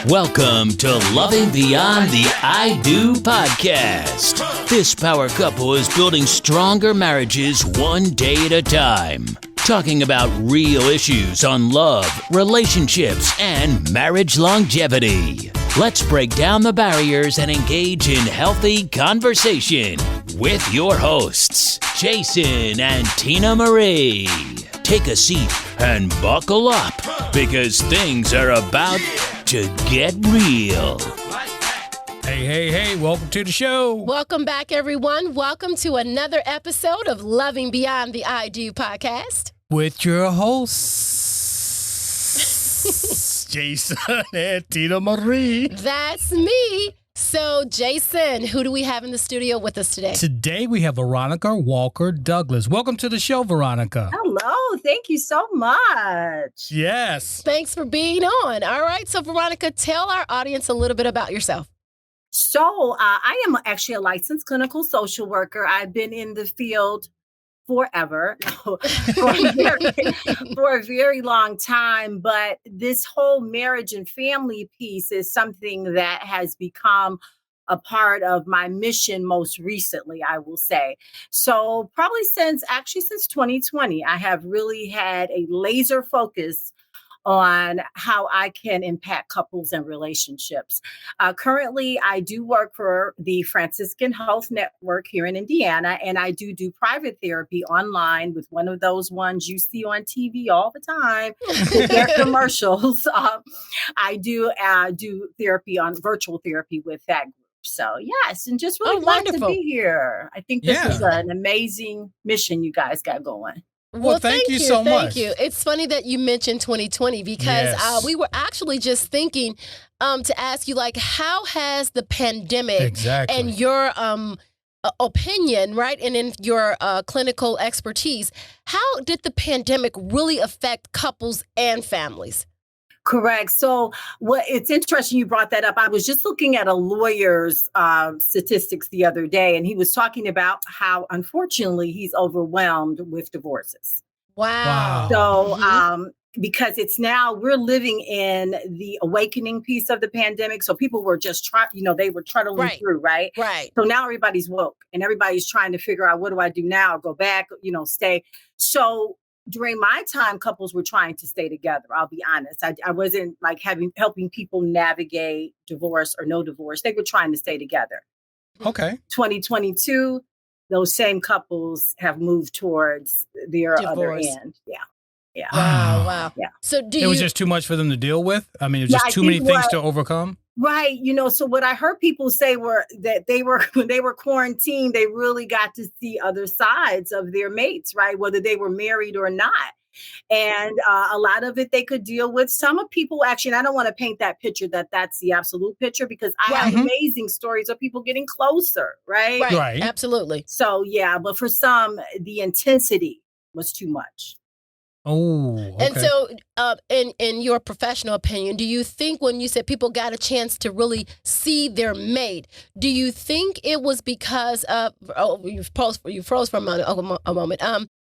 Welcome to Loving Beyond the I Do podcast. This power couple is building stronger marriages one day at a time. Talking about real issues on love, relationships, and marriage longevity. Let's break down the barriers and engage in healthy conversation with your hosts, Jason and Tina Marie. Take a seat and buckle up because things are about to get real. Hey, welcome to the show. Welcome back, everyone. Welcome to another episode of Loving Beyond the I Do podcast. With your hosts, Jason and Tina Marie. That's me. So, Jason, who do we have in the studio with us today? Today we have Veronica Walker-Douglas. Welcome to the show, Veronica. Hello. Thank you so much. Yes. Thanks for being on. All right. So, Veronica, tell our audience a little bit about yourself. So I am actually a licensed clinical social worker. I've been in the field forever, for a very long time. But this whole marriage and family piece is something that has become a part of my mission most recently, I will say. So probably since 2020, I have really had a laser focus on how I can impact couples and relationships. Currently, I do work for the Franciscan Health Network here in Indiana, and I do private therapy online with one of those ones you see on TV all the time with their commercials. I do therapy on virtual therapy with that group. So yes, and just really glad to be here. I think this is an amazing mission you guys got going. Well, thank you so much. Thank you. It's funny that you mentioned 2020 because we were actually just thinking to ask you, like, how has the pandemic and your opinion, right, and in your clinical expertise, how did the pandemic really affect couples and families? Correct. So it's interesting you brought that up. I was just looking at a lawyer's statistics the other day, and he was talking about how, unfortunately, he's overwhelmed with divorces. Wow. So because it's now we're living in the awakening piece of the pandemic. So people were just they were trundling through, right? Right. So now everybody's woke and everybody's trying to figure out, what do I do now? Go back, stay. So during my time, couples were trying to stay together. I'll be honest. I wasn't like helping people navigate divorce or no divorce. They were trying to stay together. Okay. 2022, those same couples have moved towards their divorce. Other end. Yeah. Yeah. Wow. Yeah. So it was just too much for them to deal with? I mean, it was just too many things to overcome? Right. So what I heard people say were that when they were quarantined, they really got to see other sides of their mates, right? Whether they were married or not. And a lot of it they could deal with. Some of people actually, and I don't want to paint that picture that's the absolute picture, because I have amazing stories of people getting closer, right? Right. Absolutely. So, yeah, but for some, the intensity was too much. Oh, okay. And so, in your professional opinion, do you think when you said people got a chance to really see their mate, do you think it was because of? You froze for a moment.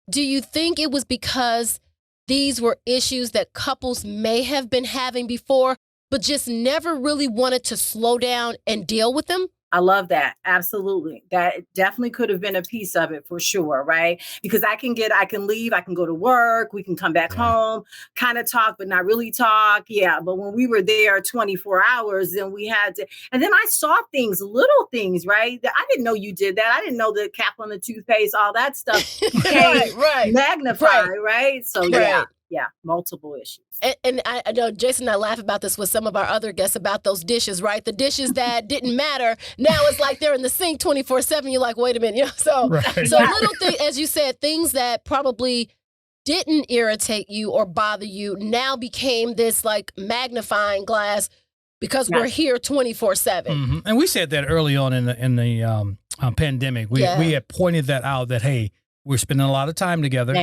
Do you think it was because these were issues that couples may have been having before, but just never really wanted to slow down and deal with them? I love that. Absolutely. That definitely could have been a piece of it for sure. Right. Because I can leave, I can go to work, we can come back home, kind of talk, but not really talk. Yeah. But when we were there 24 hours, then we had to, and then I saw things, little things, right? I didn't know you did that. I didn't know the cap on the toothpaste, all that stuff magnified. Right. So yeah, multiple issues. And I know Jason and I laugh about this with some of our other guests about those dishes, right? The dishes that didn't matter. Now it's like they're in the sink 24/7. You're like, wait a minute. So little things, as you said, things that probably didn't irritate you or bother you now became this like magnifying glass because we're here 24/7. Mm-hmm. And we said that early on in the pandemic. We had pointed that out that, hey, we're spending a lot of time together.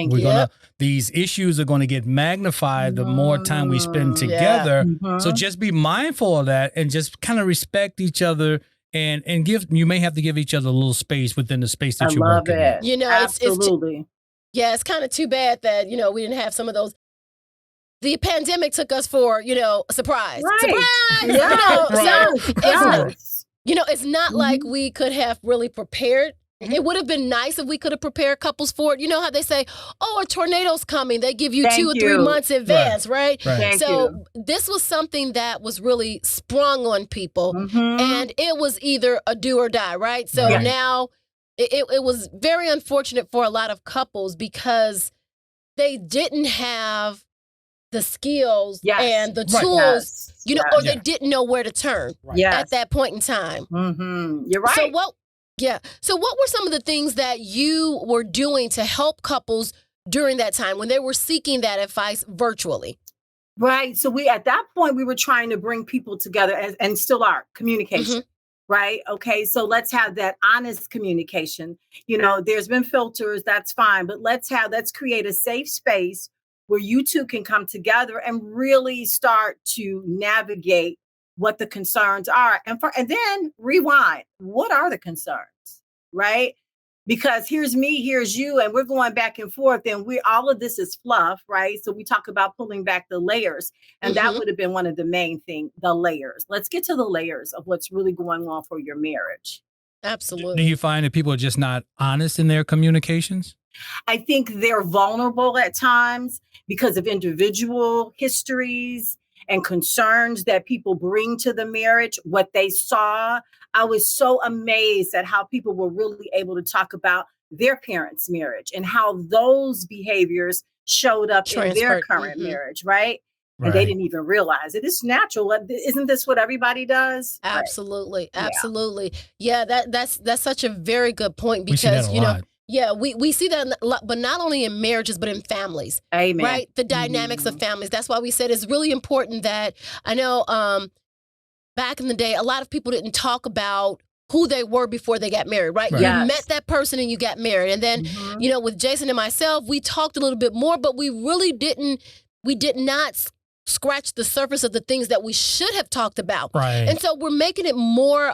These issues are going to get magnified the more time we spend together. So just be mindful of that and just kind of respect each other and you may have to give each other a little space within the space that you're working in. Absolutely. It's kind of too bad that, we didn't have some of those the pandemic took us for, a surprise. Right. Surprise! It's not like we could have really prepared. It would have been nice if we could have prepared couples for it. You know how they say, a tornado's coming. They give you 2 or 3 months in advance, right? So this was something that was really sprung on people. And it was either a do or die, right? So now it was very unfortunate for a lot of couples because they didn't have the skills and the tools, or they didn't know where to turn at that point in time. You're right. So what were some of the things that you were doing to help couples during that time when they were seeking that advice virtually? Right. So at that point, we were trying to bring people together and still are communication. Right. Okay. So let's have that honest communication. There's been filters. That's fine. But let's create a safe space where you two can come together and really start to navigate what the concerns are. And then rewind. What are the concerns? Right. Because here's me, here's you, and we're going back and forth, and all of this is fluff, right? So we talk about pulling back the layers, and that would have been one of the main things, the layers. Let's get to the layers of what's really going on for your marriage. Absolutely. Do you find that people are just not honest in their communications? I think they're vulnerable at times because of individual histories and concerns that people bring to the marriage, what they saw. I was so amazed at how people were really able to talk about their parents' marriage and how those behaviors showed up in their current marriage, right? And they didn't even realize it. It's natural. Isn't this what everybody does? Absolutely. Right. Absolutely. Yeah, that's such a very good point because, we see that a lot. Yeah, we see that a lot, but not only in marriages, but in families. Amen. Right? The dynamics of families. That's why we said it's really important that, I know back in the day, a lot of people didn't talk about who they were before they got married, right? You met that person and you got married. And then, with Jason and myself, we talked a little bit more, but we did not scratch the surface of the things that we should have talked about. Right. And so we're making it more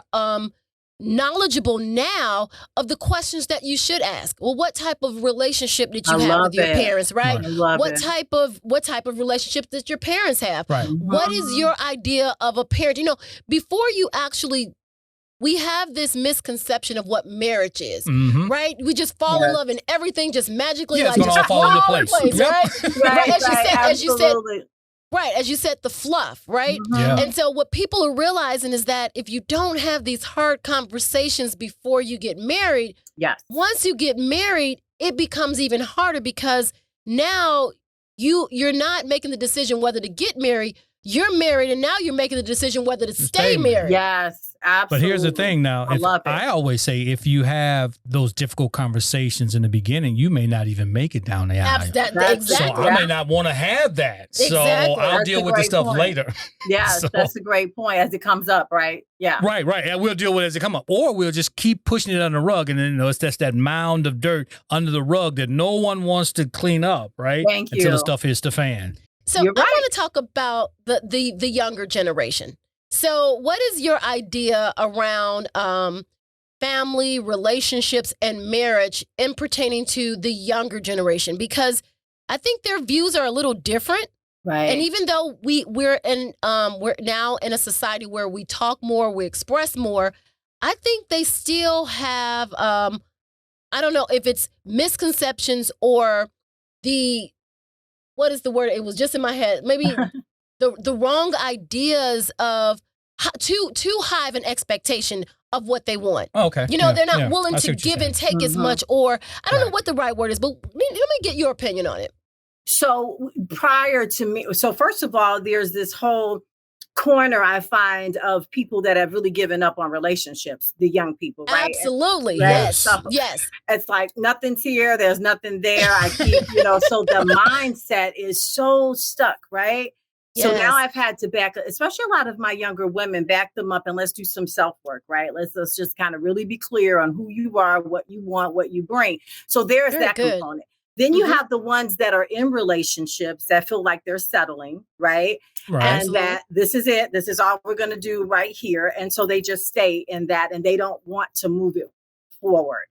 knowledgeable now of the questions that you should ask. Well, what type of relationship did you have with your parents, right? What type of relationship did your parents have? Right. What is your idea of a parent? Before you actually, we have this misconception of what marriage is, right? We just fall in love and everything just magically it's gonna all fall into place. Right? As you said, right, as you said, the fluff, right? And so what people are realizing is that if you don't have these hard conversations before you get married, once you get married, it becomes even harder because now you're not making the decision whether to get married. You're married, and now you're making the decision whether to stay married. Yes, absolutely. But here's the thing now. I always say if you have those difficult conversations in the beginning, you may not even make it down the aisle. Exactly. So I may not want to have that. Exactly. So I'll deal with the stuff later. Yes, that's a great point as it comes up, right? Yeah. Right. And we'll deal with it as it comes up. Or we'll just keep pushing it on the rug. And then it's just that mound of dirt under the rug that no one wants to clean up, right? Thank you. Until the stuff hits the fan. So I want to talk about the younger generation. So what is your idea around family, relationships, and marriage in pertaining to the younger generation? Because I think their views are a little different. Right. And even though we're now in a society where we talk more, we express more, I think they still have, I don't know if it's misconceptions or what is the word? It was just in my head. Maybe the wrong ideas of too high of an expectation of what they want. Okay. They're not willing to give and take as much, or I don't know what the right word is, but let me get your opinion on it. So prior to me, first of all, there's this whole corner I find of people that have really given up on relationships, the young people, right? Absolutely. Right? Yes. So yes. It's like nothing's here. There's nothing there. I keep, so the mindset is so stuck, right? Yes. So now I've had to back, especially a lot of my younger women, back them up and let's do some self-work, right? Let's just kind of really be clear on who you are, what you want, what you bring. So there's that component. Then you have the ones that are in relationships that feel like they're settling, right? And that this is it. This is all we're going to do right here. And so they just stay in that and they don't want to move it forward.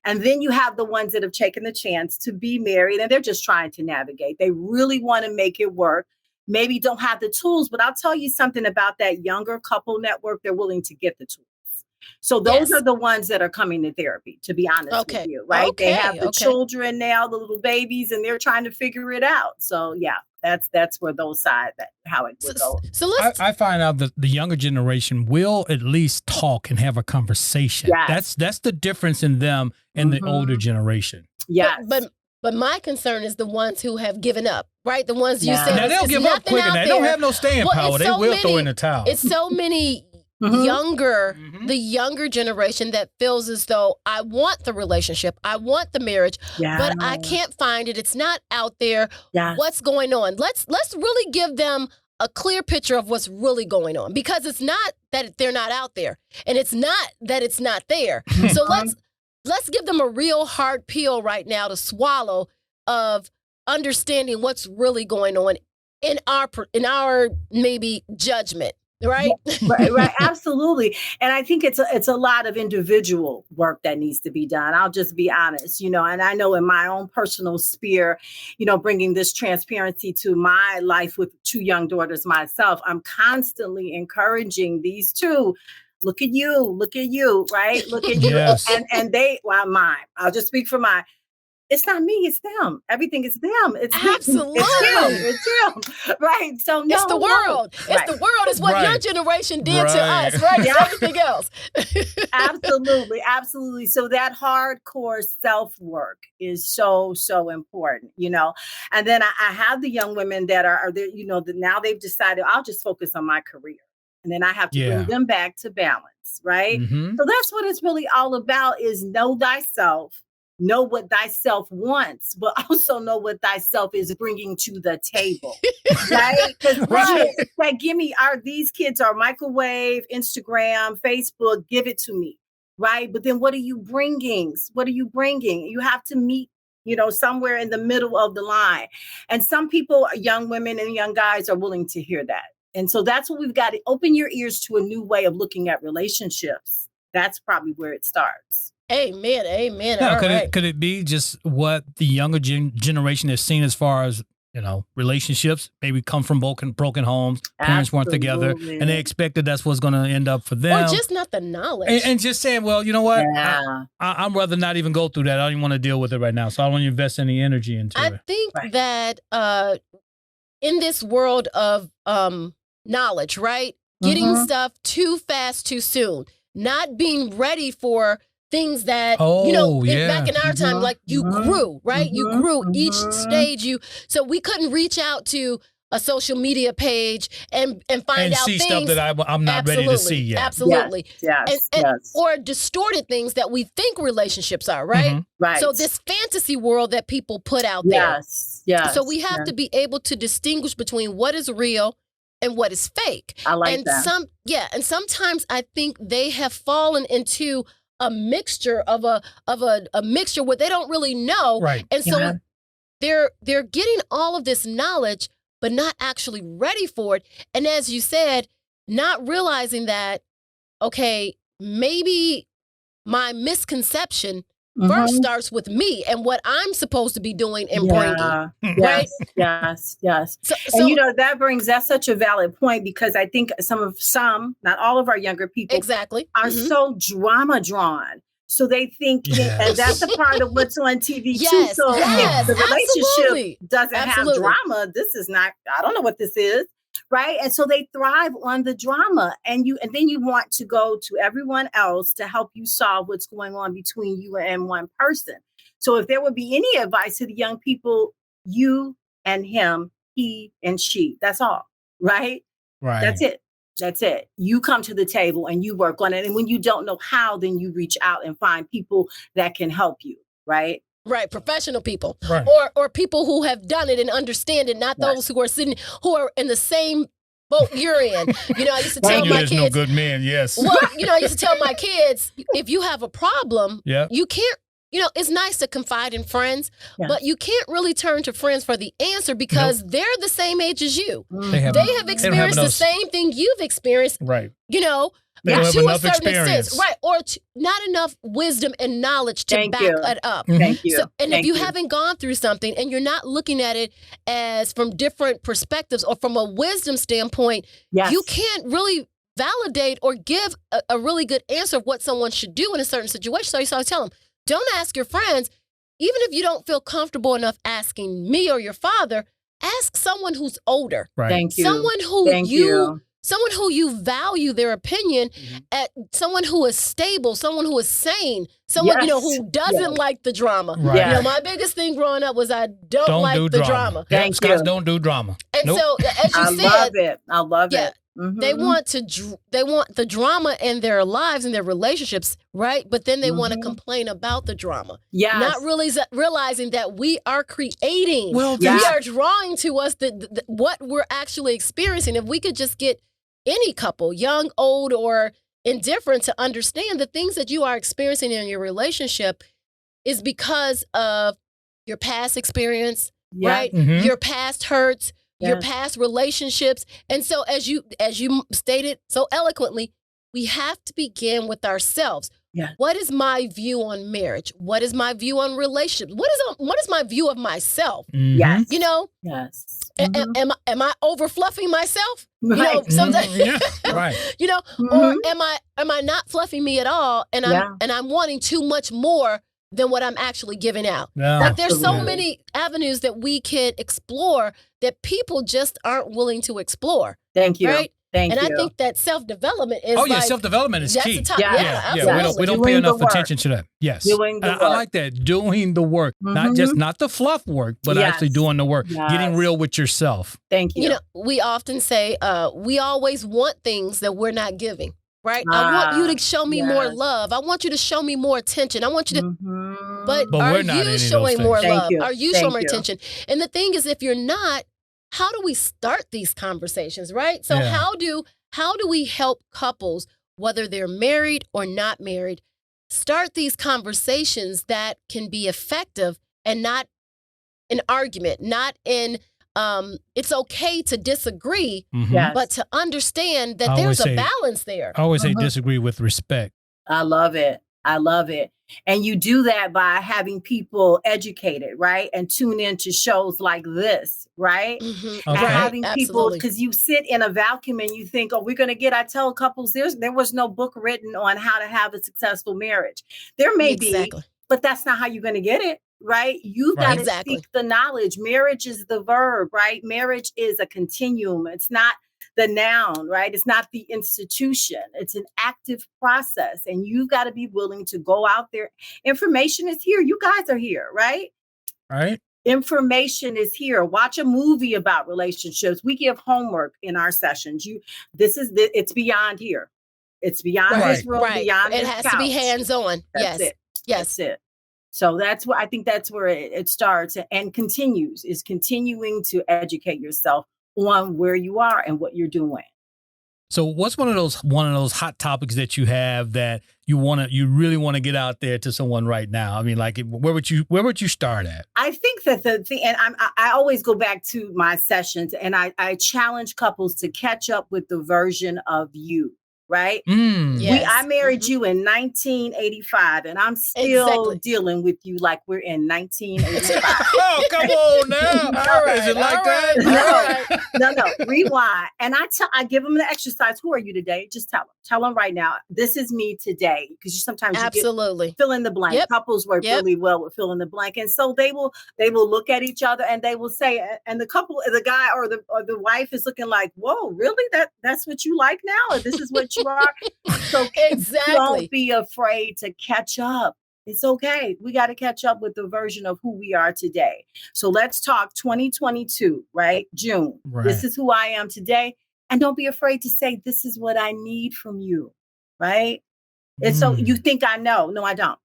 And then you have the ones that have taken the chance to be married and they're just trying to navigate. They really want to make it work. maybe don't have the tools, but I'll tell you something about that younger couple network. They're willing to get the tools. So those are the ones that are coming to therapy, to be honest with you, right? They have the children now, the little babies, and they're trying to figure it out. So yeah, that's where those side, how it would go. So I find out that the younger generation will at least talk and have a conversation. Yes. That's the difference in them and the older generation. Yeah. But my concern is the ones who have given up, right? The ones you said. Now they'll give up quicker. They don't have no staying power. They will throw in the towel. It's so many the younger generation that feels as though I want the relationship, I want the marriage, but I can't find it. It's not out there. What's going on? Let's really give them a clear picture of what's really going on, because it's not that they're not out there, and it's not that it's not there. So let's give them a real hard pill right now to swallow of understanding what's really going on in our maybe judgment. Right? right, absolutely. And I think it's a lot of individual work that needs to be done. I'll just be honest, and I know in my own personal sphere, bringing this transparency to my life with 2 young daughters myself, I'm constantly encouraging these two. Look at you, right? Look at you. Yes. And mine. I'll just speak for mine. It's not me, it's them. Everything is them. It's absolutely it's him. Right. So it's the world. It's the world is what your generation did to us, right? It's everything else. Absolutely. So that hardcore self-work is so important, And then I have the young women that are there, now they've decided I'll just focus on my career. And then I have to bring them back to balance, right? So that's what it's really all about, is know thyself. Know what thyself wants, but also know what thyself is bringing to the table, right? Because these kids are microwave, Instagram, Facebook, give it to me, right? But then what are you bringing? You have to meet, somewhere in the middle of the line. And some people, young women and young guys, are willing to hear that. And so that's what we've got to open your ears to, a new way of looking at relationships. That's probably where it starts. Amen. Now, could it be just what the younger generation has seen as far as, relationships maybe come from broken homes, parents weren't together, and they expected that's what's going to end up for them. Or just not the knowledge. And just saying, well, you know what? I'd rather not even go through that. I don't even want to deal with it right now. So I don't want to invest any energy into it. I think that in this world of knowledge, right? Getting stuff too fast, too soon, not being ready for things that, back in our time, like you grew, right? You grew each stage. So we couldn't reach out to a social media page and find out see things stuff that I'm not ready to see yet. Absolutely. Yes. Or distorted things that we think relationships are, right? Right. So this fantasy world that people put out there. Yes. So we have to be able to distinguish between what is real and what is fake. I like that. And sometimes I think they have fallen into a mixture of a mixture where they don't really know. Right. And so they're getting all of this knowledge, but not actually ready for it. And as you said, not realizing that, okay, maybe my misconception first starts with me and what I'm supposed to be doing and bringing. Right? Yes. So, and that's such a valid point, because I think some, not all of our younger people are so drama drawn. So they think, and that's a part of what's on TV too. So if the relationship doesn't have drama, this is not, I don't know what this is. Right. And so they thrive on the drama, and then you want to go to everyone else to help you solve what's going on between you and one person. So if there would be any advice to the young people, you and him, he and she, that's all. Right. That's it. You come to the table and you work on it. And when you don't know how, then you reach out and find people that can help you. Right. Right, professional people, or people who have done it and understand it, not those who are in the same boat you're in. I used to tell my kids, no good men. Yes. Well, I used to tell my kids, if you have a problem, you can't. It's nice to confide in friends, but you can't really turn to friends for the answer, because they're the same age as you. They have experienced the same thing you've experienced. Right. They don't have to enough a certain experience. extent, right? Or not enough wisdom and knowledge to back it up. Thank you. So, and if you haven't gone through something and you're not looking at it as from different perspectives or from a wisdom standpoint, you can't really validate or give a really good answer of what someone should do in a certain situation. So I tell them, don't ask your friends, even if you don't feel comfortable enough asking me or your father, ask someone who's older. Right. Thank you. Someone who you value their opinion, at someone who is stable, someone who is sane, someone who doesn't like the drama. Right. My biggest thing growing up was I don't like the drama. Thank you. Don't do drama. And so, as you said, I love it. Mm-hmm. They want the drama in their lives and their relationships, right? But then they want to complain about the drama. Not really realizing that we are creating. We are drawing to us what we're actually experiencing. If we could just get any couple, young, old, or indifferent, to understand the things that you are experiencing in your relationship is because of your past experience, right? Mm-hmm. Your past hurts. Your past relationships. And so as you stated so eloquently, we have to begin with ourselves. What is my view on marriage? What is my view on relationships? What is my view of myself? Mm-hmm. You know? Mm-hmm. Am I over fluffing myself? Right. You know, sometimes right. You know, or am I not fluffing me at all and I'm wanting too much more than what I'm actually giving out. Like there's so many avenues that we can explore that people just aren't willing to explore. Thank you. Right? Thank you. And I think that self-development is self-development is key. Absolutely. We don't pay enough attention to that. Yes. Doing the work. I like that. Doing the work. Not the fluff work, but actually doing the work. Getting real with yourself. Thank you. You know, we often say we always want things that we're not giving. Right? I want you to show me more love. I want you to show me more attention. I want you to, but are you showing more love? Are you showing more attention? And the thing is, if you're not, how do we start these conversations, right? So how do we help couples, whether they're married or not married, start these conversations that can be effective and not an argument, not in it's okay to disagree, but to understand that there's a balance there. I always say disagree with respect. I love it. I love it. And you do that by having people educated, right? And tune into shows like this, right? Mm-hmm. And having people, because you sit in a vacuum and you think, oh, we're going to get, I tell couples, there was no book written on how to have a successful marriage. There may be, but that's not how you're going to get it. Right? You've got to seek the knowledge. Marriage is the verb, right? Marriage is a continuum. It's not the noun, right? It's not the institution. It's an active process. And you've got to be willing to go out there. Information is here. You guys are here, right? Right. Information is here. Watch a movie about relationships. We give homework in our sessions. It's beyond here. It's beyond this room, beyond this couch. It has to be hands-on. That's it. Yes. That's it. So I think that's where it starts and continues, is continuing to educate yourself on where you are and what you're doing. So what's one of those hot topics that you have that you really want to get out there to someone right now? I mean, like, where would you start at? I think that the thing, and I always go back to my sessions, and I challenge couples to catch up with the version of you. Right? I married you in 1985, and I'm still dealing with you like we're in 1985. Oh, come on now. All right. Is it like that? No, rewind. And I give them the exercise. Who are you today? Just tell them right now. This is me today. Because you sometimes get fill in the blank. Yep. Couples work really well with fill in the blank, and so they will look at each other and they will say, and the guy or the wife is looking like, whoa, really? That's what you like now? Or this is what you are? So don't be afraid to catch up. It's okay. We got to catch up with the version of who we are today. So let's talk 2022, right? June. Right. This is who I am today. And don't be afraid to say, this is what I need from you, right? And so you think I know. No, I don't.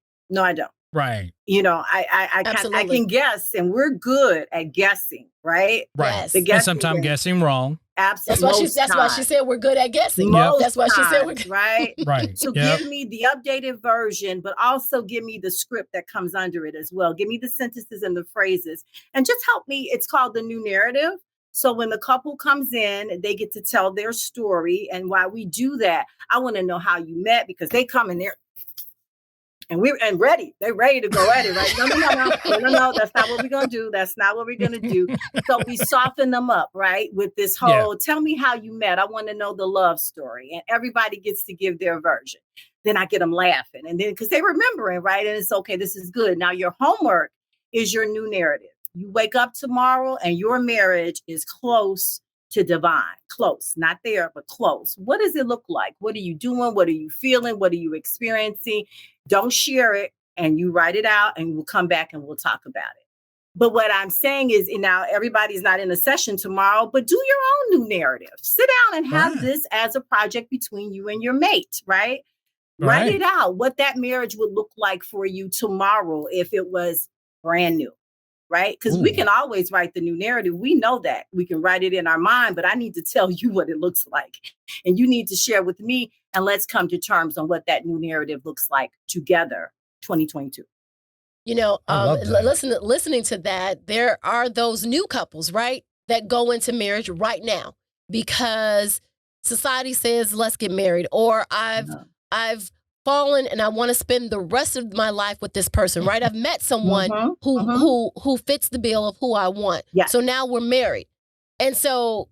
Right. You know, I can guess, and we're good at guessing, right? Right. Yes. And sometimes guessing wrong. Absolutely. That's why she said we're good at guessing. That's why she said we're good. Right. Right. So give me the updated version, but also give me the script that comes under it as well. Give me the sentences and the phrases, and just help me. It's called the new narrative. So when the couple comes in, they get to tell their story. And while we do that, I want to know how you met, because they come in there and ready. They're ready to go at it, right? No. That's not what we're going to do. That's not what we're going to do. So we soften them up, right? With this whole, tell me how you met. I want to know the love story. And everybody gets to give their version. Then I get them laughing. And then, because they're remembering, right? And it's okay. This is good. Now your homework is your new narrative. You wake up tomorrow and your marriage is close to divine. Close, not there, but close. What does it look like? What are you doing? What are you feeling? What are you experiencing? Don't share it, and you write it out, and we'll come back and we'll talk about it. But what I'm saying is, and now everybody's not in a session tomorrow, but do your own new narrative. Sit down and have this as a project between you and your mate, right? Write it out, what that marriage would look like for you tomorrow if it was brand new. Right? Because we can always write the new narrative. We know that. We can write it in our mind, but I need to tell you what it looks like. And you need to share with me, and let's come to terms on what that new narrative looks like together, 2022. You know, listening to that, there are those new couples, right, that go into marriage right now because society says, let's get married, or I've fallen and I want to spend the rest of my life with this person, right? I've met someone who fits the bill of who I want. Yeah. So now we're married. And so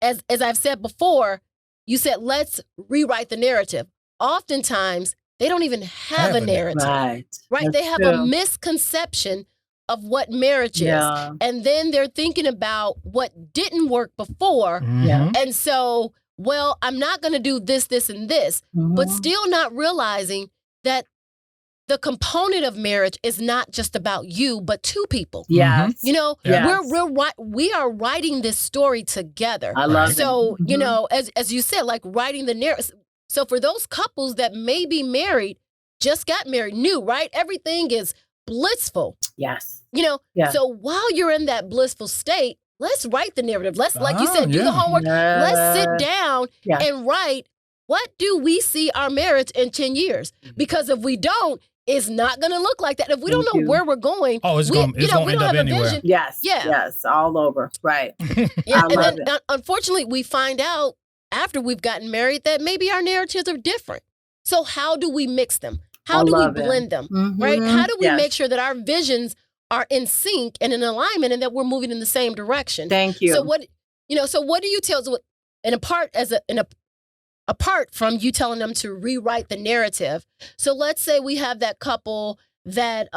as I've said before, you said, let's rewrite the narrative. Oftentimes they don't even have a narrative, right? They have a misconception of what marriage is. And then they're thinking about what didn't work before. And so, well, I'm not going to do this, this, and this, but still not realizing that the component of marriage is not just about you, but two people. You know, we are writing this story together. I love it. So, you know, as you said, like writing the narrative. So for those couples that may be married, just got married, new, right? Everything is blissful. You know, so while you're in that blissful state, let's write the narrative. Let's, like you said, do the homework. Let's sit down and write, what do we see our marriage in 10 years? Because if we don't, it's not going to look like that. If we don't know where we're going, it's going to end up anywhere. Yes, all over. Right. And then, unfortunately, we find out after we've gotten married that maybe our narratives are different. So how do we mix them? How do we blend them? Right? How do we make sure that our visions are in sync and in alignment, and that we're moving in the same direction? Thank you. So what do you tell? And apart from you telling them to rewrite the narrative. So let's say we have that couple that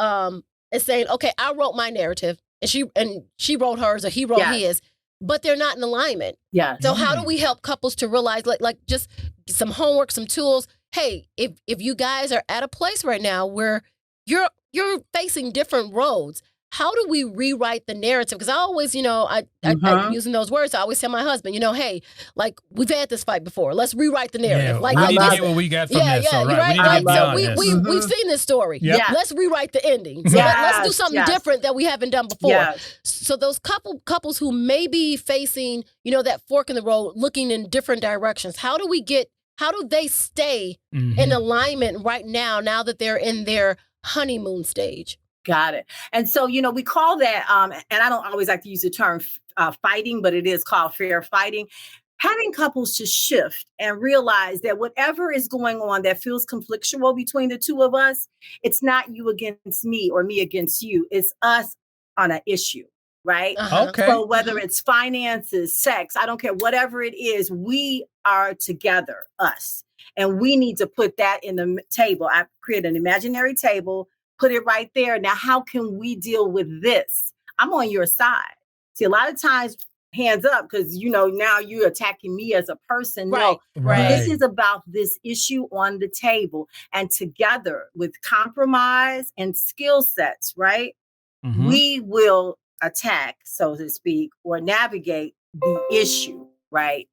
is saying, okay, I wrote my narrative, and she wrote hers, or he wrote his, but they're not in alignment. So how do we help couples to realize, like just some homework, some tools? Hey, if you guys are at a place right now where you're facing different roads, how do we rewrite the narrative? Because I always, I using those words, I always tell my husband, hey, like, we've had this fight before. Let's rewrite the narrative. We need to hear what we got from this. So, right? We need to get beyond this. We've seen this story. Let's rewrite the ending. So let's do something different that we haven't done before. So those couples who may be facing, that fork in the road, looking in different directions, how do they stay in alignment right now that they're in their honeymoon stage? Got it. And so, we call that, and I don't always like to use the term fighting, but it is called fair fighting. Having couples to shift and realize that whatever is going on that feels conflictual between the two of us, it's not you against me or me against you. It's us on an issue, right? Okay. So whether it's finances, sex, I don't care, whatever it is, we are together, us. And we need to put that in the table. I create an imaginary table, put it right there. Now, how can we deal with this? I'm on your side. See, a lot of times, hands up, because, now you're attacking me as a person. Right. No, this is about this issue on the table. And together with compromise and skill sets, right, we will attack, so to speak, or navigate the issue, right?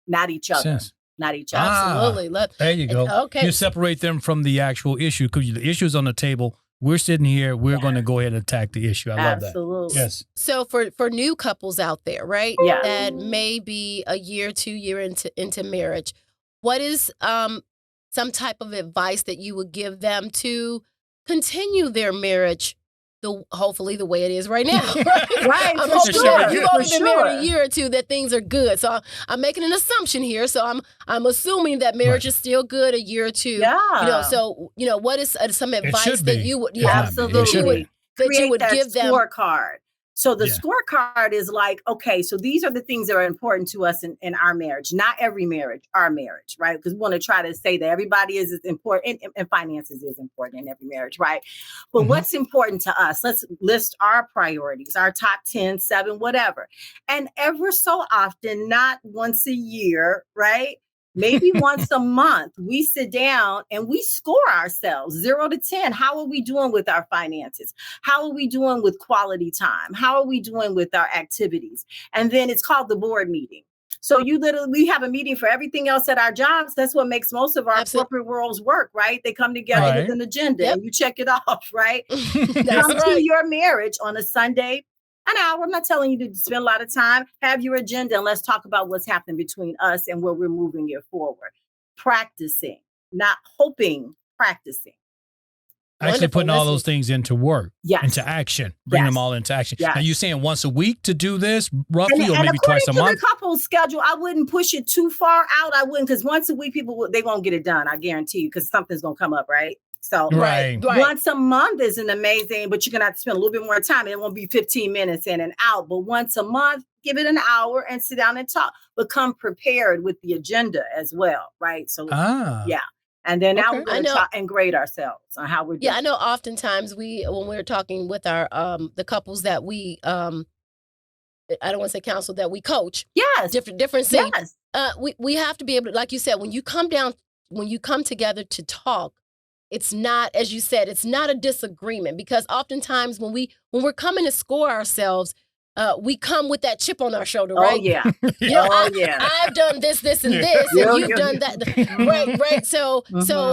Not each other. Yes. Not each other. Absolutely. There you go. Okay. You separate them from the actual issue, because the issue's on the table. We're sitting here. We're going to go ahead and attack the issue. I love that. Absolutely. Yes. So for new couples out there, right? Yeah. That may be a year, 2 years into marriage, what is some type of advice that you would give them to continue their marriage hopefully the way it is right now. Right. Right. I'm For hoping sure. that you've only For been married a sure. year or two that things are good. So I'm making an assumption here. So I'm assuming that marriage is still good a year or two. Yeah. What is some advice should that be. you would Absolutely. that you would that give them? Scorecard. So the scorecard is like, okay, so these are the things that are important to us in our marriage. Not every marriage, our marriage, right? Because we want to try to say that everybody is as important, and finances is important in every marriage, right? But what's important to us? Let's list our priorities, our top 10, 7, whatever. And ever so often, not once a year, right? Maybe once a month, we sit down and we score ourselves 0 to 10. How are we doing with our finances? How are we doing with quality time? How are we doing with our activities? And then it's called the board meeting. So we have a meeting for everything else at our jobs. That's what makes most of our corporate worlds work, right? They come together with an agenda and you check it off, right? Come to your marriage on a Sunday, an hour. I'm not telling you to spend a lot of time. Have your agenda and let's talk about what's happening between us and where we're moving it forward. Practicing, not hoping, practicing. Actually putting all those things into work, into action, bring them all into action. Yes. Now, you saying once a week to do this, roughly, or maybe twice a month? According to the couple's schedule, I wouldn't push it too far out. I wouldn't, because once a week, they won't get it done. I guarantee you, because something's going to come up, right? So once a month isn't amazing, but you're going to have to spend a little bit more time. It won't be 15 minutes in and out, but once a month, give it an hour and sit down and talk. Become prepared with the agenda as well, right? So, And then now we're going to talk and grade ourselves on how we're doing. Yeah, I know oftentimes when we're talking with our the couples that we I don't want to say counsel, that we coach. Yes. Different things. Yes. We have to be able to, like you said, when you come together to talk, it's not, as you said, it's not a disagreement, because oftentimes when we're coming to score ourselves, we come with that chip on our shoulder, right? Oh, yeah. I've done this, and this, and you've done that. Right. So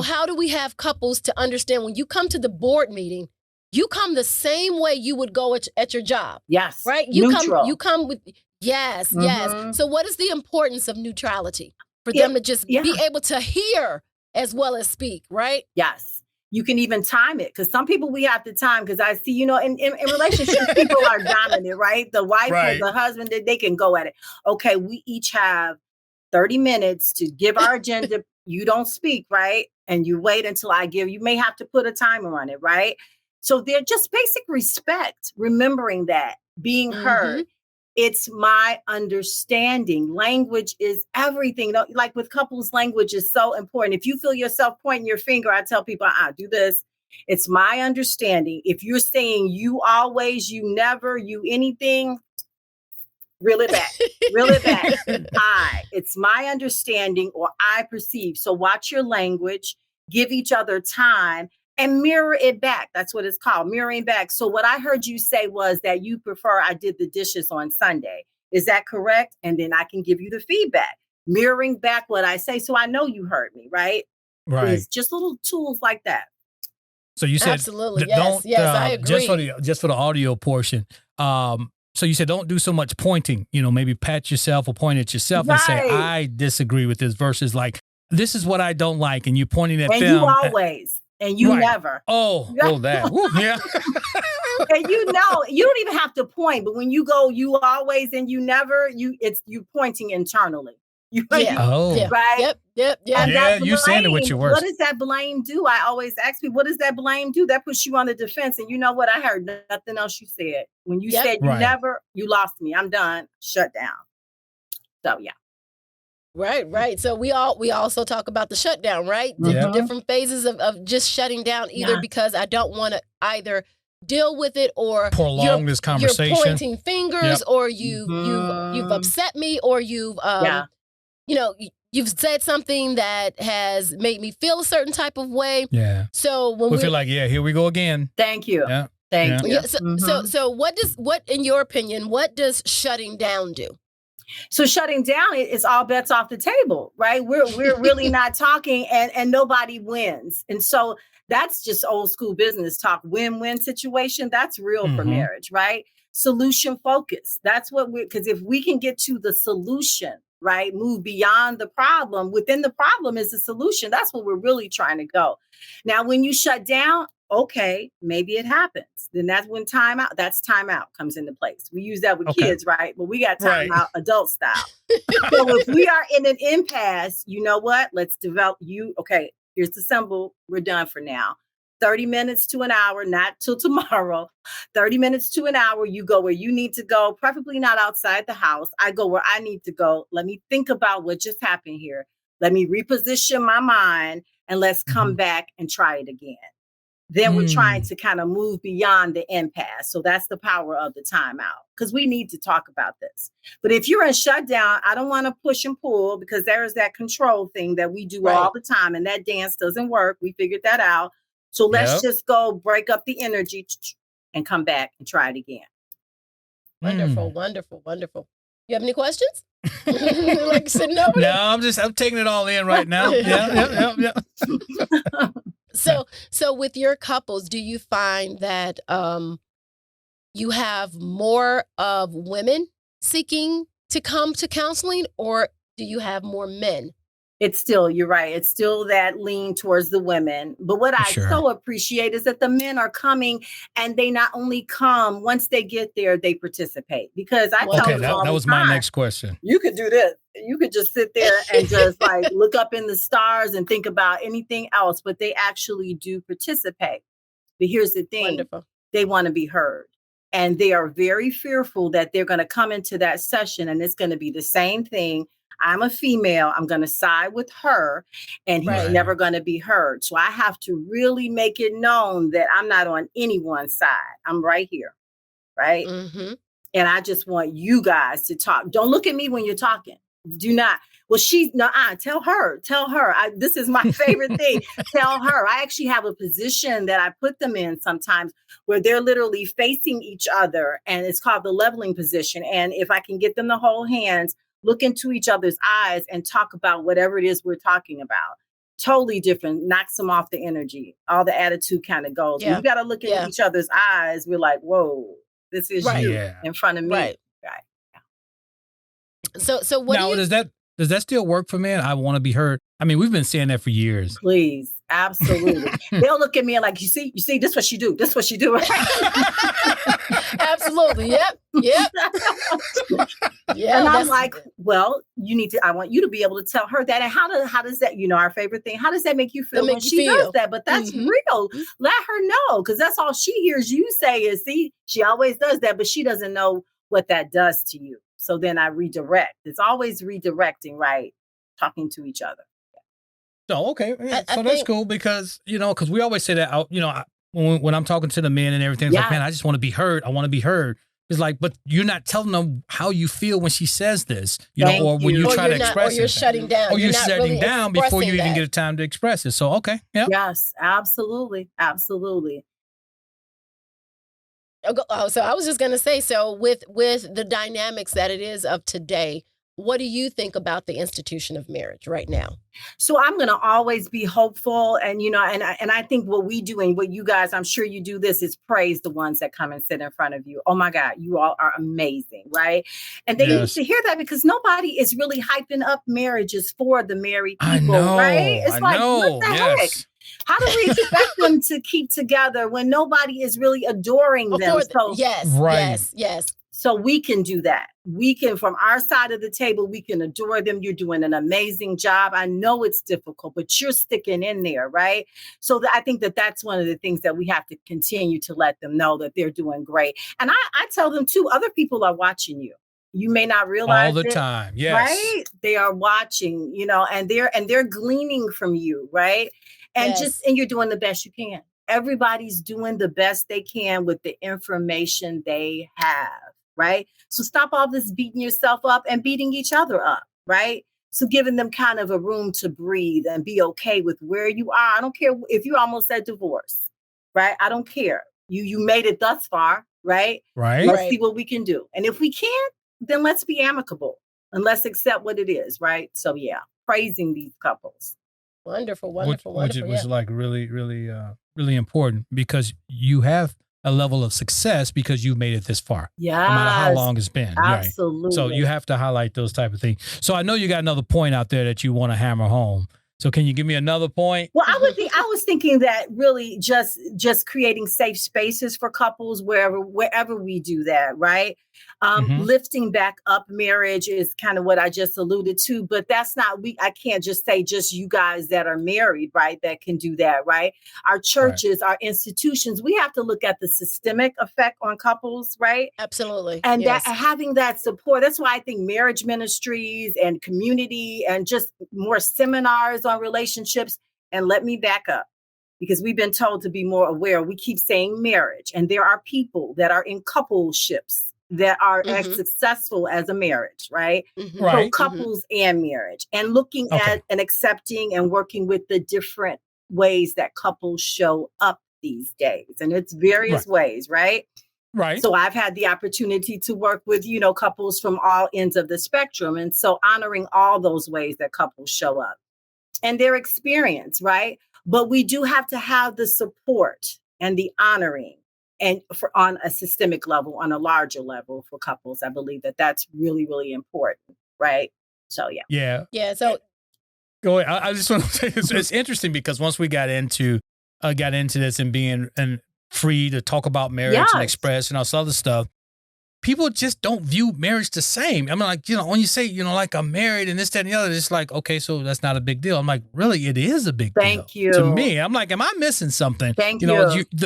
how do we have couples to understand when you come to the board meeting, you come the same way you would go at your job? Yes. Right? You come with, yes. So what is the importance of neutrality for them to just be able to hear as well as speak, right? Yes. You can even time it, because some people we have to time, because I see, in relationships, people are dominant, right? The wife or the husband, they can go at it. Okay, we each have 30 minutes to give our agenda. You don't speak, right? And you wait until I give. You may have to put a timer on it, right? So they're just basic respect, remembering that, being heard. It's my understanding. Language is everything. Like with couples, language is so important. If you feel yourself pointing your finger, I tell people, do this. It's my understanding. If you're saying you always, you never, you anything, reel it back. Reel it back. It's my understanding, or I perceive. So watch your language, give each other time, and mirror it back. That's what it's called, mirroring back. So what I heard you say was that you prefer I did the dishes on Sunday. Is that correct? And then I can give you the feedback, mirroring back what I say. So I know you heard me, right? Right. It's just little tools like that. So you said, absolutely. Yes, I agree. Just for the audio portion. So you said, don't do so much pointing, maybe pat yourself or point at yourself and say, I disagree with this, versus like, this is what I don't like. And you're pointing at them. And you always. And you never. That. Woo, yeah. And you don't even have to point, but when you go, you always and you never, you pointing internally. Right? Yep. Yeah, you saying it with your words. What does that blame do? I always ask people, what does that blame do? That puts you on the defense. And you know what? I heard nothing else you said. When you said you never, you lost me. I'm done. Shut down. So, yeah. Right. So we also talk about the shutdown, right? The different phases of just shutting down, either because I don't want to either deal with it, or prolong this conversation. You're pointing fingers, or you've upset me, or you've you've said something that has made me feel a certain type of way. Yeah. So when we feel like, here we go again. Thank you. Yeah. Thank you. So what in your opinion, what does shutting down do? So shutting down, it's all bets off the table, right? We're really not talking, and nobody wins. And so that's just old school business talk, win-win situation. That's real for marriage, right? Solution focus. That's what because if we can get to the solution, right? Move beyond the problem. Within the problem is the solution. That's what we're really trying to go. Now, when you shut down, okay, maybe it happens. Then that's when timeout comes into place. We use that with kids, right? But we got timeout adult style. So if we are in an impasse, you know what? Let's develop okay, here's the symbol. We're done for now. 30 minutes to an hour, not till tomorrow. 30 minutes to an hour. You go where you need to go, preferably not outside the house. I go where I need to go. Let me think about what just happened here. Let me reposition my mind, and let's come back and try it again. Then we're trying to kind of move beyond the impasse. So that's the power of the timeout, because we need to talk about this. But if you're in shutdown, I don't want to push and pull, because there is that control thing that we do all the time. And that dance doesn't work. We figured that out. So let's just go break up the energy and come back and try it again. Wonderful, wonderful, wonderful. You have any questions? Like sitting over there? No, I'm taking it all in right now. Yeah. So with your couples, do you find that you have more of women seeking to come to counseling, or do you have more men? You're right. It's still that lean towards the women. But what I so appreciate is that the men are coming, and they not only come, once they get there, they participate. Because I tell them all that was the time, my next question. You could do this. You could just sit there and just like look up in the stars and think about anything else, but they actually do participate. But here's the thing. Wonderful. They want to be heard. And they are very fearful that they're going to come into that session and it's going to be the same thing. I'm a female. I'm going to side with her, and he's never going to be heard. So I have to really make it known that I'm not on anyone's side. I'm right here. Right. Mm-hmm. And I just want you guys to talk. Don't look at me when you're talking. Do not. Well, tell her. This is my favorite thing. Tell her. I actually have a position that I put them in sometimes where they're literally facing each other, and it's called the leveling position. And if I can get them to hold hands, look into each other's eyes and talk about whatever it is we're talking about. Totally different. Knocks them off the energy. All the attitude kind of goes. Yeah. You got to look in each other's eyes. We're like, whoa, this is you in front of me. Right. So what now, does that still work for men? I want to be heard. I mean, we've been saying that for years. Please. Absolutely. They'll look at me like, you see, this what she do. This what she do. Absolutely. Yep. Yeah. And I'm like, well, I want you to be able to tell her that. And how does that, our favorite thing, how does that make you feel when she does that? But that's real. Let her know, because that's all she hears you say is, see, she always does that, but she doesn't know what that does to you. So then I redirect. It's always redirecting, right? Talking to each other. So, okay. Yeah. So that's cool, because, because we always say that, when I'm talking to the men and everything, it's like, man, I just want to be heard. I want to be heard. It's like, but you're not telling them how you feel when she says this, or when you try to express it. Or you're shutting down. Or you're shutting down before you even get a time to express it. So, okay. Yeah. Yes, absolutely. Absolutely. So I was just going to say, so with the dynamics that it is of today, what do you think about the institution of marriage right now? So I'm going to always be hopeful. And, and I think what we do and what you guys, I'm sure you do this, is praise the ones that come and sit in front of you. Oh my God, you all are amazing. Right. And they need to hear that, because nobody is really hyping up marriages for the married people. I know, right. It's what the heck? How do we expect them to keep together when nobody is really adoring them? Yes. So we can do that. We can, from our side of the table, we can adore them. You're doing an amazing job. I know it's difficult, but you're sticking in there, right? So I think that's one of the things that we have to continue to let them know, that they're doing great. And I tell them too, other people are watching you. You may not realize all the time. Yes. Right? They are watching, and they're gleaning from you, right? And and you're doing the best you can. Everybody's doing the best they can with the information they have. Right. So stop all this beating yourself up and beating each other up. Right. So giving them kind of a room to breathe and be okay with where you are. I don't care if you almost said divorce. Right. I don't care. You made it thus far. Right. Let's see what we can do. And if we can't, then let's be amicable and let's accept what it is. Right. So, praising these couples. Wonderful. Which was like really, really, really important, because you have a level of success because you've made it this far. Yeah. No matter how long it's been. Absolutely. Right? So you have to highlight those type of things. So I know you got another point out there that you want to hammer home. So can you give me another point? Well, I was thinking that really just creating safe spaces for couples wherever we do that, right? Lifting back up marriage is kind of what I just alluded to, but that's not, I can't just say just you guys that are married, right? That can do that, right? Our churches, our institutions, we have to look at the systemic effect on couples, right? Absolutely. And that having that support, that's why I think marriage ministries and community and just more seminars on relationships. And let me back up, because we've been told to be more aware. We keep saying marriage, and there are people that are in coupleships that are as successful as a marriage, right? So couples and marriage, and looking at and accepting and working with the different ways that couples show up these days. And it's various ways, right? Right. So I've had the opportunity to work with, couples from all ends of the spectrum. And so honoring all those ways that couples show up and their experience, right? But we do have to have the support and the honoring, and on a systemic level, on a larger level for couples. I believe that that's really, really important, right? So, yeah. So go ahead. I just want to say it's interesting because once we got into this and being free to talk about marriage and express and all this other stuff, people just don't view marriage the same. I mean, like, when you say, like, I'm married and this, that, and the other, it's like, okay, so that's not a big deal. I'm like, really, it is a big deal. Thank you. To me, I'm like, am I missing something? Thank you.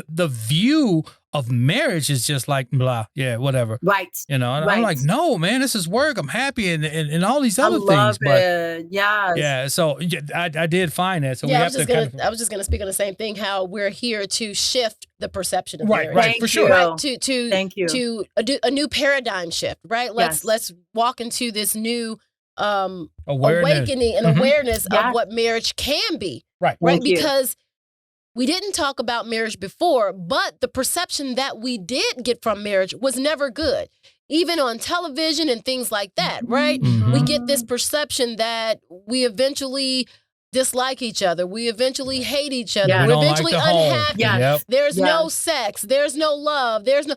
The view of marriage is just like, blah, yeah, whatever. Right. And I'm like, no, man, this is work. I'm happy and all these other things. But yeah, so I did find that. So I was just going to speak on the same thing, how we're here to shift the perception of marriage. Right, for sure. Right, Thank you. To a new paradigm shift, right? Let's walk into this new awakening and awareness of what marriage can be. Right. Because we didn't talk about marriage before, but the perception that we did get from marriage was never good. Even on television and things like that, right? We get this perception that we eventually dislike each other. We eventually hate each other. Yeah. We're eventually unhappy. Yep. There's no sex. There's no love. There's no,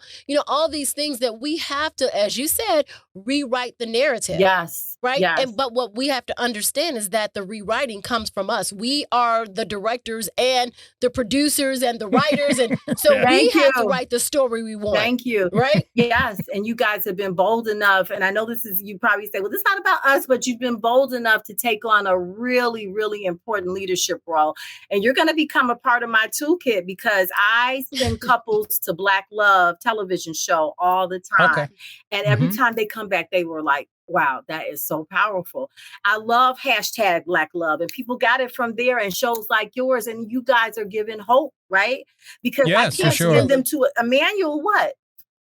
all these things that we have to, as you said, rewrite the narrative. Yes. Right. Yes. But what we have to understand is that the rewriting comes from us. We are the directors and the producers and the writers. And so we have to write the story we want. Thank you. Right. Yes. And you guys have been bold enough. And I know you probably say, well, this is not about us, but you've been bold enough to take on a really, really important leadership role. And you're going to become a part of my toolkit, because I send couples to Black Love television show all the time. Okay. And every time they come back, they were like, wow, that is so powerful. I love hashtag Black Love, and people got it from there, and shows like yours, and you guys are giving hope, right? Because I can't send them to a manual, what?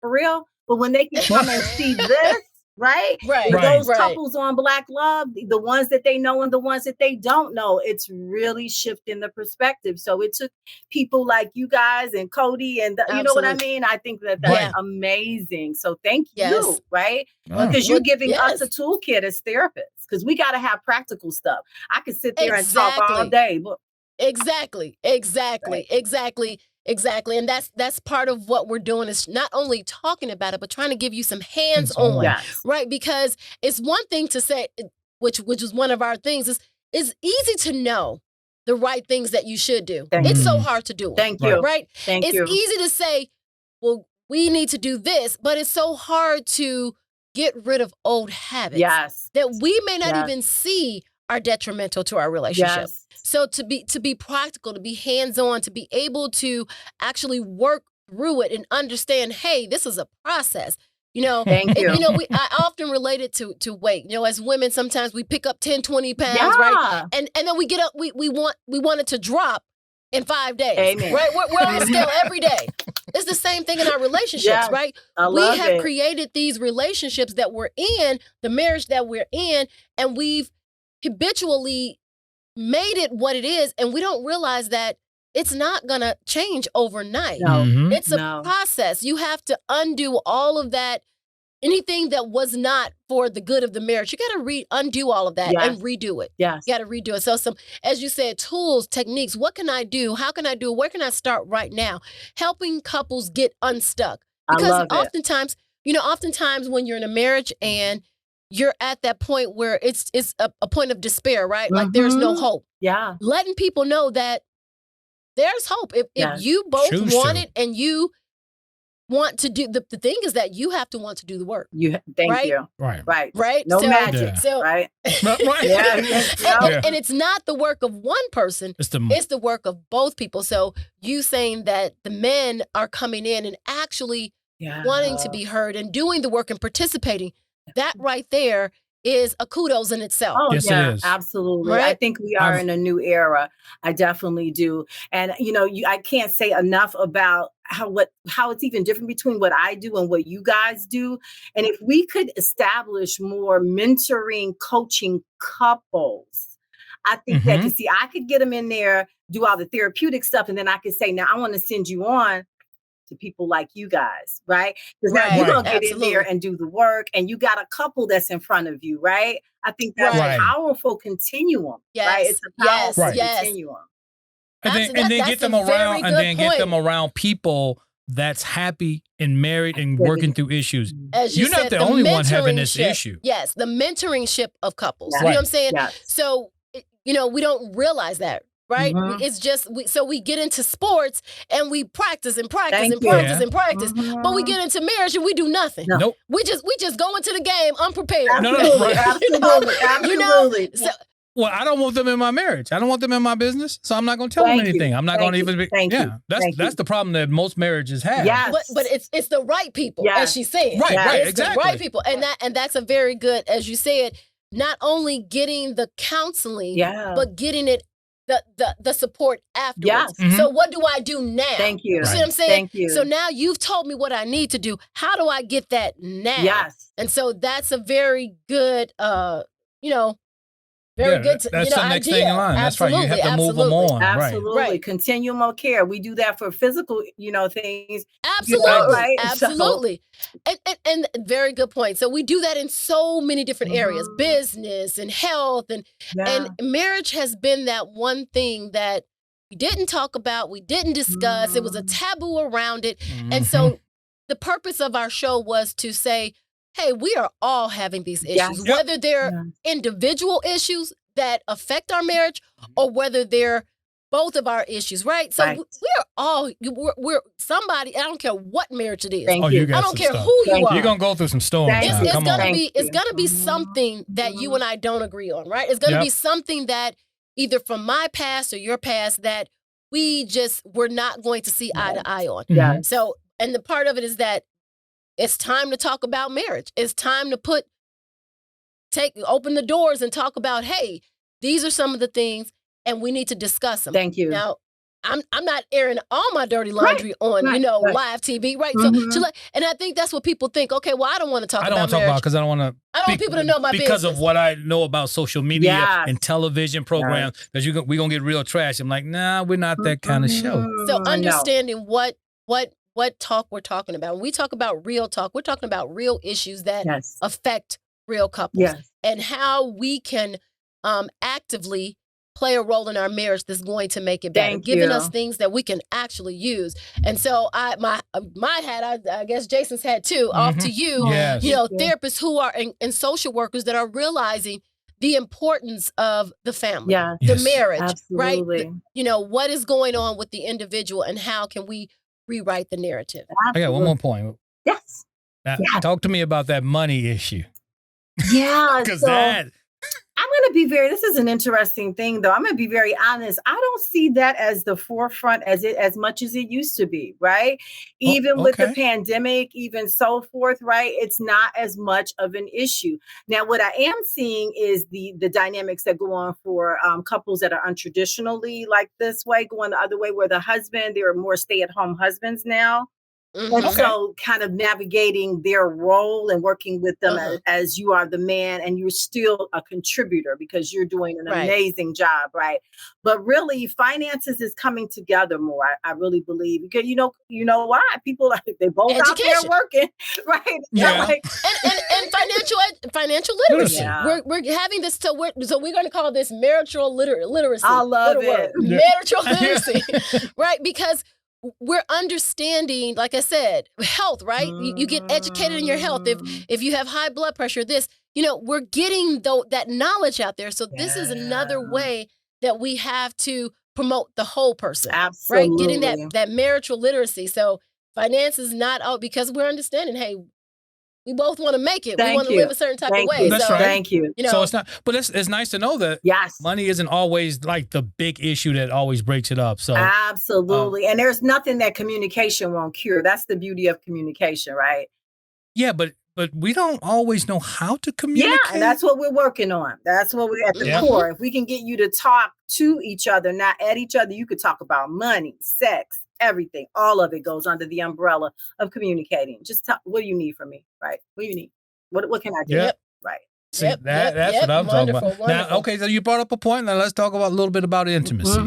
For real? But when they can come and see this, right? Those couples on Black Love, the ones that they know and the ones that they don't know, it's really shifting the perspective. So it took people like you guys and Cody and you know what I mean? I think that's amazing. So thank you, right? Because you're giving us a toolkit as therapists, because we got to have practical stuff. I could sit there and talk all day. But Exactly. And that's part of what we're doing, is not only talking about it, but trying to give you some hands-on, right? Because it's one thing to say, which is one of our things, is easy to know the right things that you should do. It's so hard to do. Thank you. Right? Thank you. It's easy to say, well, we need to do this, but it's so hard to get rid of old habits that we may not even see are detrimental to our relationship. So to be practical, to be hands-on, to be able to actually work through it and understand, hey, this is a process. Thank you. I often relate it to weight. As women, sometimes we pick up 10, 20 pounds, right? And then we get up, we want it to drop in 5 days. Amen. Right? We're on the scale every day. It's the same thing in our relationships, right? We have created these relationships that we're in, the marriage that we're in, and we've habitually made it what it is, and we don't realize that it's not going to change overnight. It's a process. You have to undo all of that. Anything that was not for the good of the marriage, you got to undo all of that and redo it. You got to redo it. So as you said, tools, techniques, what can I do? How can I do it? Where can I start right now? Helping couples get unstuck. Because oftentimes when you're in a marriage and you're at that point where it's a point of despair, right? Like there's no hope. Yeah. Letting people know that there's hope. If you both want it and you want to do the thing is that you have to want to do the work. Thank you. Right. No so, magic. So, right. And it's not the work of one person. It's the work of both people. So you saying that the men are coming in and actually wanting to be heard and doing the work and participating, that right there is a kudos in itself. Oh, yes, yeah, it is. absolutely. Right? I think we are in a new era. I definitely do. And, I can't say enough about how it's even different between what I do and what you guys do. And if we could establish more mentoring, coaching couples, I think that, I could get them in there, do all the therapeutic stuff, and then I could say, now I want to send you on to people like you guys, right? Because now you're going to get in there and do the work, and you got a couple that's in front of you, right? I think that's a powerful continuum, right? It's a powerful continuum. And then get them around, get them around people that's happy and married and working through issues. As you're not the only one having this issue. Yes, the mentoringship of couples. You know what I'm saying? Yes. So, we don't realize that. Right? It's just, so we get into sports and we practice and practice and practice and practice, but we get into marriage and we do nothing. No. Nope. We just go into the game unprepared. Absolutely. So, well, I don't want them in my marriage. I don't want them in my business, so I'm not going to tell them anything. I'm not going to even be. That's the problem that most marriages have. Yes. But it's the right people, as she said. Right, it's exactly. the right people, and that's a very good, as you said, not only getting the counseling, but getting it. The support afterwards. Yes. So what do I do now? Thank you. You see what I'm saying? Thank you. So now you've told me what I need to do. How do I get that now? Yes. And so that's a very good, good. That's the next idea. thing in line. That's right. You have to move them on. Absolutely. Right. Continuum of care. We do that for physical, things. Absolutely. Right? Absolutely. And very good point. So we do that in so many different areas, business and health and marriage has been that one thing that we didn't talk about, we didn't discuss. It was a taboo around it. And so the purpose of our show was to say, hey, we are all having these issues, whether they're individual issues that affect our marriage or whether they're both of our issues, right? So we're all, we're somebody, I don't care what marriage it is. Thank you. I don't care who you are. You're going to go through some storms. It's going to be something that you and I don't agree on, right? It's going to be something that either from my past or your past that we're not going to see eye to eye on. Yeah. So, and the part of it is that it's time to talk about marriage. It's time to open the doors and talk about, hey, these are some of the things and we need to discuss them. Thank you. Now, I'm not airing all my dirty laundry on, live TV, right? So, and I think that's what people think. Okay, well, I don't want to talk about marriage. I don't want to talk about because I don't want to. I don't want people to know my business. Because of what I know about social media and television programs, that we're going to get real trash. I'm like, nah, we're not that kind of show. So understanding what talk we're talking about. When we talk about real talk, we're talking about real issues that affect real couples and how we can actively play a role in our marriage that's going to make it better, giving us things that we can actually use. And so my hat, I guess Jason's hat too, off to you, therapists who are and social workers that are realizing the importance of the family, the marriage, right? What is going on with the individual and how can we rewrite the narrative? I got one more point. Yes. Now, talk to me about that money issue. Yeah. Because I'm going to be this is an interesting thing though. I'm going to be very honest. I don't see that as the forefront as much as it used to be, right? Even with the pandemic, even so forth, right? It's not as much of an issue. Now, what I am seeing is the dynamics that go on for couples that are untraditionally like this way, going the other way where there are more stay-at-home husbands now. And so kind of navigating their role and working with them as you are the man and you're still a contributor because you're doing an amazing job, right? But really finances is coming together more, I really believe. Because you know why? People they both out there working, right? Yeah. And financial literacy. Yeah. We're having this so we're going to call this marital literacy. I love it. Marital literacy. Right? Because we're understanding, like I said, health, right? You get educated in your health. If you have high blood pressure, we're getting that knowledge out there. So this is another way that we have to promote the whole person. Absolutely. Right? Getting that marital literacy. So finance is not out because we're understanding, hey, we both want to make it. We want to live a certain type of way. That's right. Thank you. So it's not, but it's nice to know that money isn't always like the big issue that always breaks it up. So absolutely. And there's nothing that communication won't cure. That's the beauty of communication, right? Yeah, but we don't always know how to communicate. Yeah, and that's what we're working on. That's what we're at the core. If we can get you to talk to each other, not at each other, you could talk about money, sex, everything. All of it goes under the umbrella of communicating. Just talk, what do you need from me? Right? What do you need? What can I do? Yep. Right. See, that's what I'm talking about. Wonderful. Now, okay, so you brought up a point. Now let's talk about a little bit about intimacy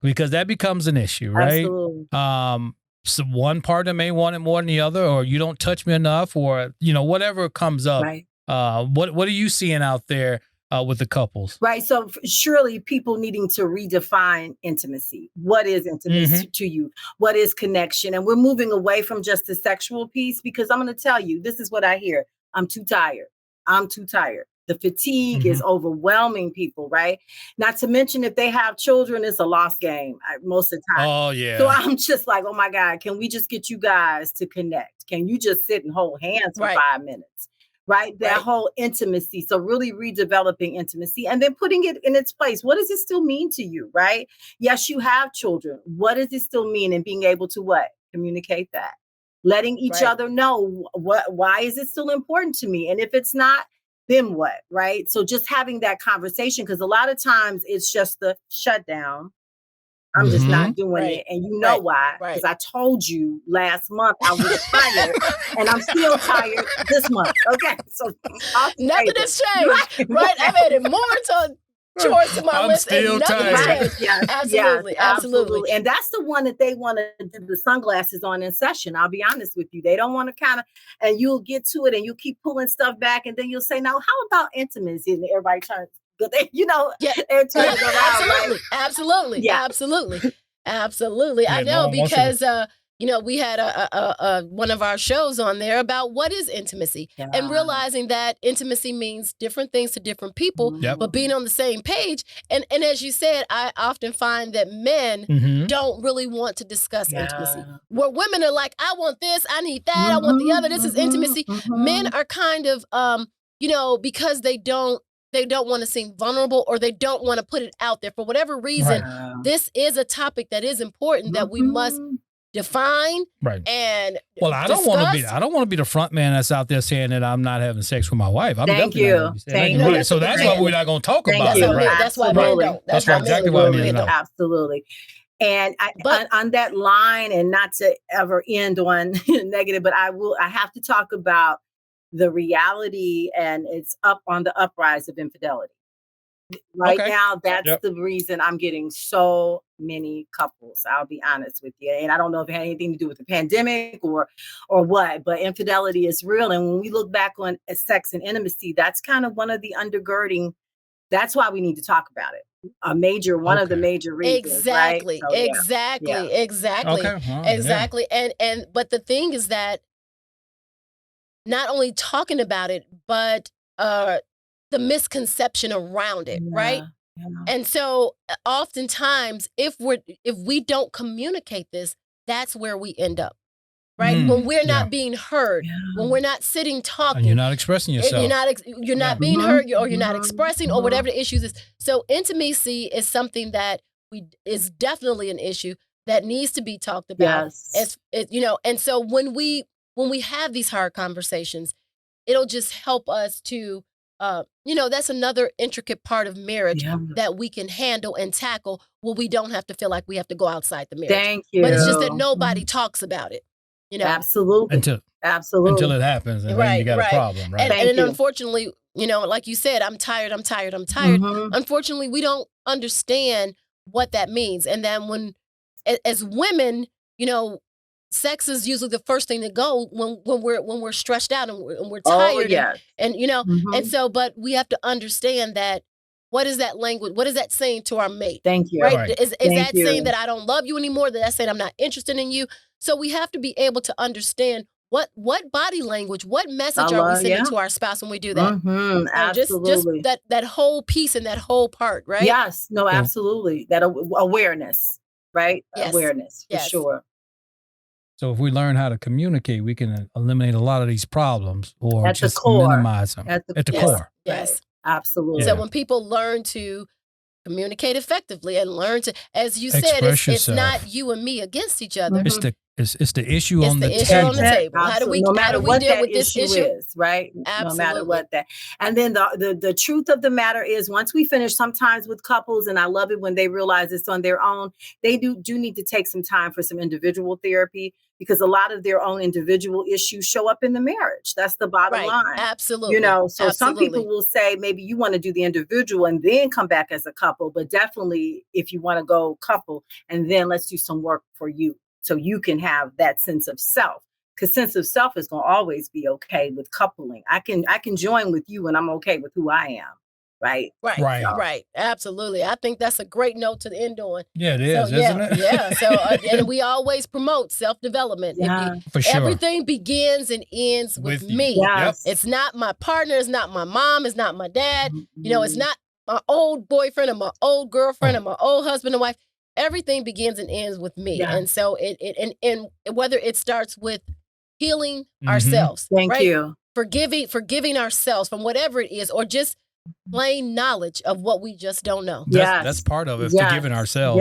because that becomes an issue, right? Absolutely. So one partner may want it more than the other, or you don't touch me enough, or whatever comes up. Right. What are you seeing out there with the couples? Right. So surely people needing to redefine intimacy. What is intimacy to you? What is connection? And we're moving away from just the sexual piece because I'm going to tell you, this is what I hear. I'm too tired. The fatigue is overwhelming people, right? Not to mention if they have children, it's a lost game most of the time. Oh, yeah. So I'm just like, oh my God, can we just get you guys to connect? Can you just sit and hold hands for 5 minutes? Right? That whole intimacy. So really redeveloping intimacy and then putting it in its place. What does it still mean to you? Right? Yes, you have children. What does it still mean? And being able to communicate that. Letting each other know why is it still important to me? And if it's not, then what? Right? So just having that conversation, because a lot of times it's just the shutdown. I'm just not doing it. And you know why? Because I told you last month I was tired and I'm still tired this month. Okay. So nothing has changed. Right? I've added more to chores to my list. I'm still tired. Absolutely. And that's the one that they want to do the sunglasses on in session. I'll be honest with you. They don't want to and you'll get to it and you'll keep pulling stuff back. And then you'll say, now, how about intimacy? And everybody turns. They're turning around. Absolutely. I know because we had one of our shows on there about what is intimacy and realizing that intimacy means different things to different people, but being on the same page. And as you said, I often find that men don't really want to discuss intimacy. Where women are like, I want this, I need that, I want the other. This is intimacy. Men are kind of, because they don't want to seem vulnerable or they don't want to put it out there for whatever reason. This is a topic that is important that we must define. And I don't want to be the front man that's out there saying that I'm not having sex with my wife. Thank you. So that's why we're not going to talk about it. Right? That's why men don't. That's exactly why men don't. Absolutely. And on that line, and not to ever end on negative, but I have to talk about the reality, and it's up on the uprise of infidelity. Right now, that's the reason I'm getting so many couples. I'll be honest with you. And I don't know if it had anything to do with the pandemic or what, but infidelity is real. And when we look back on sex and intimacy, that's kind of one of the undergirding. That's why we need to talk about it. One of the major reasons. Exactly. Right? So, Exactly. And but the thing is that not only talking about it, but the misconception around it, right? Yeah. And so oftentimes, if we don't communicate this, that's where we end up, right? When we're not being heard, when we're not sitting talking. And you're not expressing yourself. You're not being heard, or you're not expressing, or whatever the issues is. So intimacy is something that is definitely an issue that needs to be talked about. Yes. And so when we have these hard conversations, it'll just help us to, that's another intricate part of marriage that we can handle and tackle where we don't have to feel like we have to go outside the marriage. Thank you. But it's just that nobody talks about it, Absolutely. Until it happens, and then you got a problem, right? And unfortunately, like you said, I'm tired. Unfortunately, we don't understand what that means. And then when, as women, sex is usually the first thing to go when we're stressed out and we're tired. And and so, but we have to understand that what is that language? What is that saying to our mate? Thank you. Right? Right. Is that saying that I don't love you anymore? That saying I'm not interested in you? So we have to be able to understand what body language, what message are we sending to our spouse when we do that? Mm-hmm, absolutely. Just that whole piece and that whole part, right? Yes. No, absolutely. That awareness, right? Yes. Awareness, for sure. So if we learn how to communicate, we can eliminate a lot of these problems or at just the core. minimize them. At the core. Yes. Absolutely. So when people learn to communicate effectively and learn to, as you said, Express it's not you and me against each other. It's the issue on the table. It's the issue on the table. Absolutely. How do we, no matter what deal that with this issue is, right? Absolutely. No matter what that. And then the truth of the matter is, once we finish, sometimes with couples, and I love it when they realize it's on their own, they do need to take some time for some individual therapy, because a lot of their own individual issues show up in the marriage. That's the bottom line. Absolutely. You know, so some people will say maybe you want to do the individual and then come back as a couple, but definitely if you want to go couple and then let's do some work for you so you can have that sense of self. Because sense of self is going to always be okay with coupling. I can join with you and I'm okay with who I am. Right. Absolutely. I think that's a great note to end on. Yeah, it is, isn't it? Yeah. So, and we always promote self-development. Yeah, for sure. Everything begins and ends with me. Yes. It's not my partner. It's not my mom. It's not my dad. You know, it's not my old boyfriend or my old girlfriend or my old husband and wife. Everything begins and ends with me. Yeah. And so and whether it starts with healing ourselves. Thank you. Forgiving ourselves from whatever it is, or just plain knowledge of what we just don't know. That's part of it, forgiving ourselves.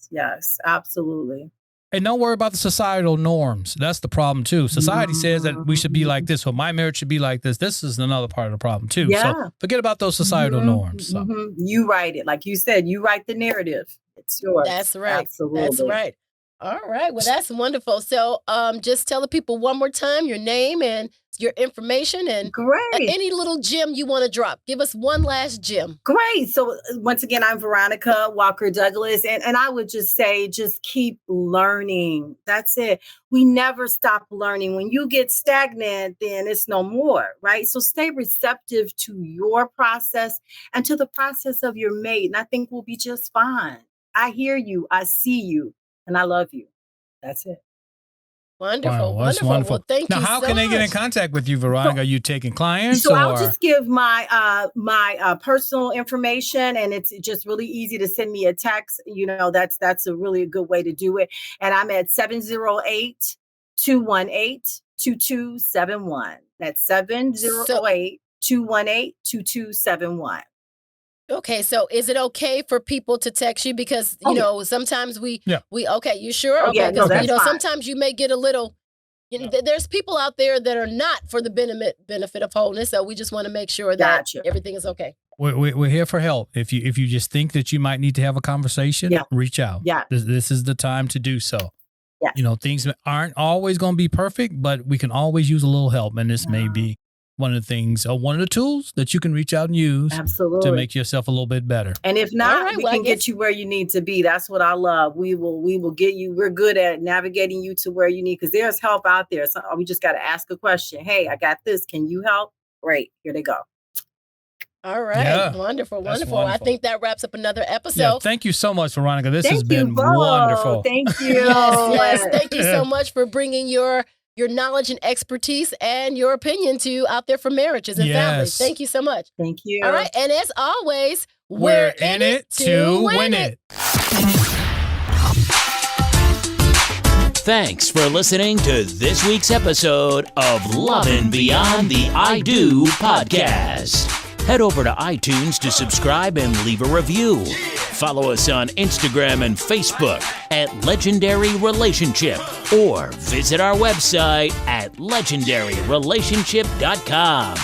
Yes, absolutely. And don't worry about the societal norms. That's the problem too. Society says that we should be like this, or my marriage should be like this. This is another part of the problem too. Yeah. So forget about those societal norms. So. You write it. Like you said, you write the narrative. It's yours. That's right. Absolutely. That's right. All right. Well, that's wonderful. So just tell the people one more time your name and your information and any little gem you want to drop. Give us one last gem. Great. So once again, I'm Veronica Walker-Douglas. And I would just say, just keep learning. That's it. We never stop learning. When you get stagnant, then it's no more, right? So stay receptive to your process and to the process of your mate. And I think we'll be just fine. I hear you. I see you. And I love you. That's it. Wonderful. Wow, that's wonderful. Well, thank you so much. Now, how can they get in contact with you, Veronica? Are you taking clients? So I'll just give my my personal information, and it's just really easy to send me a text. You know, that's a really good way to do it. And I'm at 708-218-2271. That's 708-218-2271. Okay, so is it okay for people to text you? Because, you know, sometimes we okay, you sure? Okay, because, you know, sometimes you may get a little, you know, there's people out there that are not for the benefit of wholeness. So we just want to make sure that everything is okay. We're here for help. If you just think that you might need to have a conversation, reach out. Yeah. This is the time to do so. Yeah. You know, things aren't always going to be perfect, but we can always use a little help. And this may be one of the things, one of the tools that you can reach out and use to make yourself a little bit better. And if not, we can get you where you need to be. That's what I love. We will get you. We're good at navigating you to where you need, because there's help out there. So we just got to ask a question. Hey, I got this. Can you help? Great. Here they go. All right. Yeah, wonderful. I think that wraps up another episode. Yeah, thank you so much, Veronica. This has been wonderful. Thank you. Yes. Thank you so much for bringing your knowledge and expertise and your opinion to out there for marriages and families. Thank you so much. Thank you. All right. And as always, we're in it to win it. Thanks for listening to this week's episode of Lovin' Beyond the I Do podcast. Head over to iTunes to subscribe and leave a review. Follow us on Instagram and Facebook at Legendary Relationship, or visit our website at legendaryrelationship.com.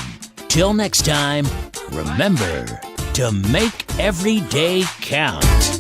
Till next time, remember to make every day count.